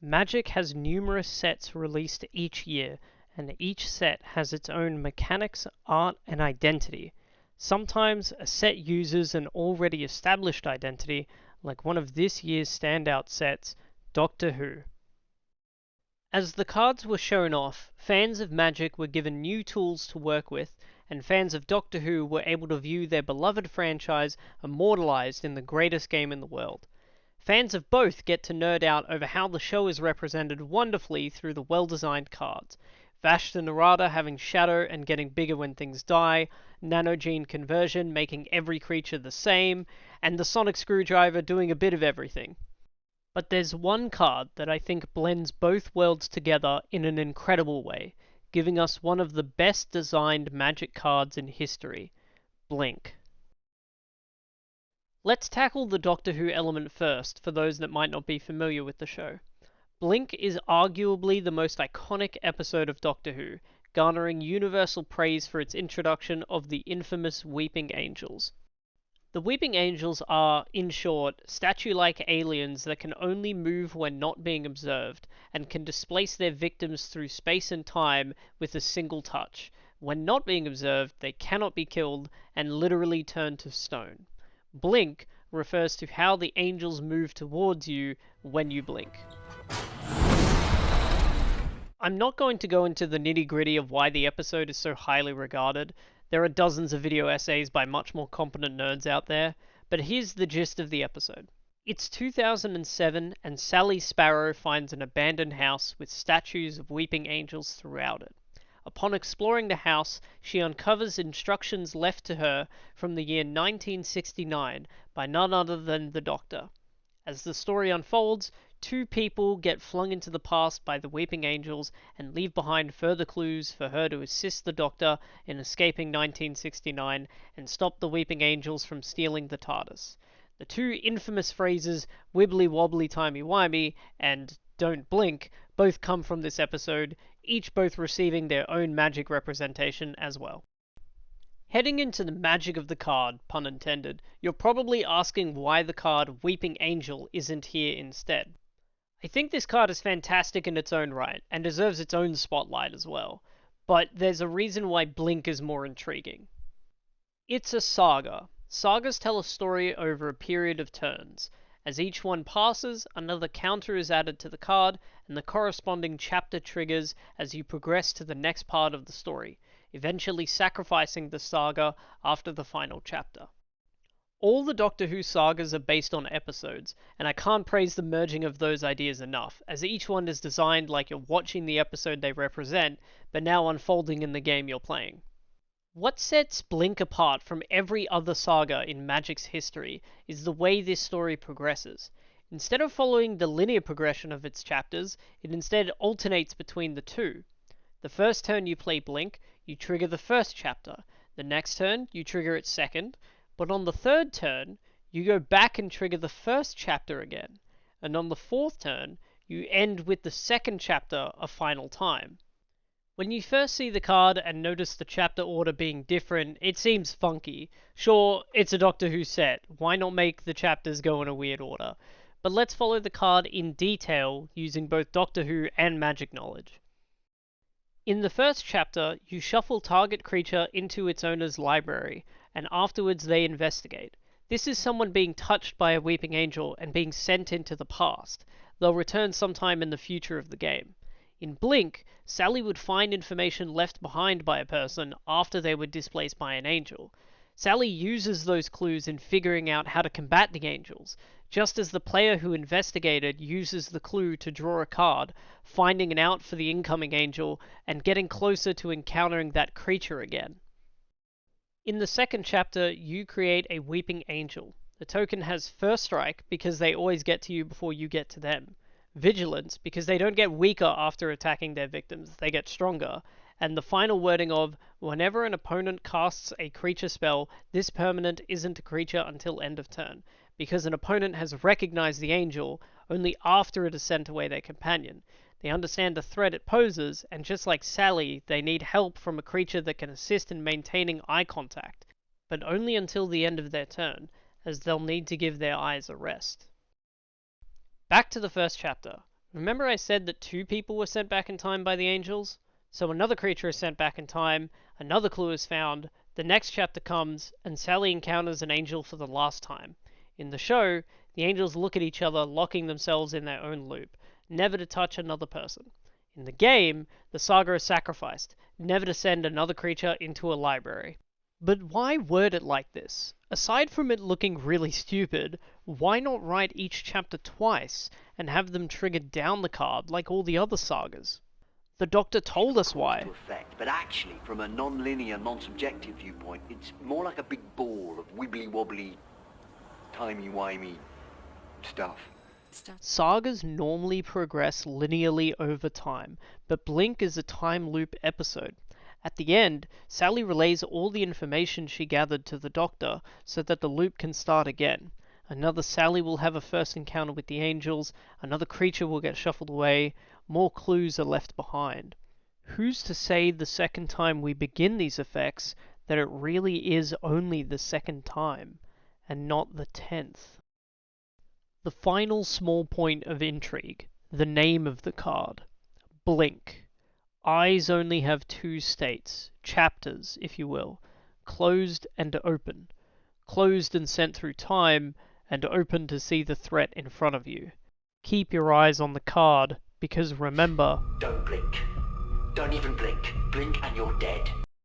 Magic has numerous sets released each year, and each set has its own mechanics, art, and identity. Sometimes a set uses an already established identity, like one of this year's standout sets, Doctor Who. As the cards were shown off, fans of Magic were given new tools to work with, and fans of Doctor Who were able to view their beloved franchise immortalized in the greatest game in the world. Fans of both get to nerd out over how the show is represented wonderfully through the well-designed cards. Vashta Nerada having shadow and getting bigger when things die, nanogene conversion making every creature the same, and the sonic screwdriver doing a bit of everything. But there's one card that I think blends both worlds together in an incredible way, giving us one of the best designed Magic cards in history, Blink. Let's tackle the Doctor Who element first, for those that might not be familiar with the show. Blink is arguably the most iconic episode of Doctor Who, garnering universal praise for its introduction of the infamous Weeping Angels. The Weeping Angels are, in short, statue-like aliens that can only move when not being observed, and can displace their victims through space and time with a single touch. When not being observed, they cannot be killed, and literally turn to stone. Blink refers to how the angels move towards you when you blink. I'm not going to go into the nitty-gritty of why the episode is so highly regarded. There are dozens of video essays by much more competent nerds out there, but here's the gist of the episode. It's 2007 and Sally Sparrow finds an abandoned house with statues of weeping angels throughout it. Upon exploring the house, she uncovers instructions left to her from the year 1969 by none other than the Doctor. As the story unfolds, two people get flung into the past by the Weeping Angels and leave behind further clues for her to assist the Doctor in escaping 1969 and stop the Weeping Angels from stealing the TARDIS. The two infamous phrases, wibbly wobbly timey wimey and don't blink, both come from this episode, each both receiving their own magic representation as well. Heading into the magic of the card, pun intended, you're probably asking why the card Weeping Angel isn't here instead. I think this card is fantastic in its own right, and deserves its own spotlight as well, but there's a reason why Blink is more intriguing. It's a saga. Sagas tell a story over a period of turns. As each one passes, another counter is added to the card, and the corresponding chapter triggers as you progress to the next part of the story, eventually sacrificing the saga after the final chapter. All the Doctor Who sagas are based on episodes, and I can't praise the merging of those ideas enough, as each one is designed like you're watching the episode they represent, but now unfolding in the game you're playing. What sets Blink apart from every other saga in Magic's history is the way this story progresses. Instead of following the linear progression of its chapters, it instead alternates between the two. The first turn you play Blink, you trigger the first chapter. The next turn, you trigger its second. But on the third turn, you go back and trigger the first chapter again. And on the fourth turn, you end with the second chapter a final time. When you first see the card and notice the chapter order being different, it seems funky. Sure, it's a Doctor Who set, why not make the chapters go in a weird order? But let's follow the card in detail using both Doctor Who and Magic knowledge. In the first chapter, you shuffle target creature into its owner's library, and afterwards they investigate. This is someone being touched by a Weeping Angel and being sent into the past. They'll return sometime in the future of the game. In Blink, Sally would find information left behind by a person after they were displaced by an angel. Sally uses those clues in figuring out how to combat the angels, just as the player who investigated uses the clue to draw a card, finding an out for the incoming angel, and getting closer to encountering that creature again. In the second chapter, you create a Weeping Angel. The token has First Strike because they always get to you before you get to them. Vigilance, because they don't get weaker after attacking their victims, they get stronger, and the final wording of, whenever an opponent casts a creature spell, this permanent isn't a creature until end of turn, because an opponent has recognized the angel only after it has sent away their companion. They understand the threat it poses, and just like Sally, they need help from a creature that can assist in maintaining eye contact, but only until the end of their turn, as they'll need to give their eyes a rest. Back to the first chapter. Remember I said that 2 people were sent back in time by the angels? So another creature is sent back in time, another clue is found, the next chapter comes, and Sally encounters an angel for the last time. In the show, the angels look at each other, locking themselves in their own loop, never to touch another person. In the game, the saga is sacrificed, never to send another creature into a library. But why word it like this? Aside from it looking really stupid, why not write each chapter twice and have them triggered down the card like all the other sagas? The Doctor told us why. To effect, but actually, from a non-linear, non-subjective viewpoint, it's more like a big ball of wibbly-wobbly, timey-wimey stuff. Sagas normally progress linearly over time, but Blink is a time loop episode. At the end, Sally relays all the information she gathered to the Doctor so that the loop can start again. Another Sally will have a first encounter with the angels, another creature will get shuffled away, more clues are left behind. Who's to say the second time we begin these effects that it really is only the second time, and not the 10th? The final small point of intrigue, the name of the card. Blink. Eyes only have 2 states, chapters, if you will, closed and open. Closed and sent through time, and open to see the threat in front of you. Keep your eyes on the card, because remember... Don't blink. Don't even blink. Blink and you're dead.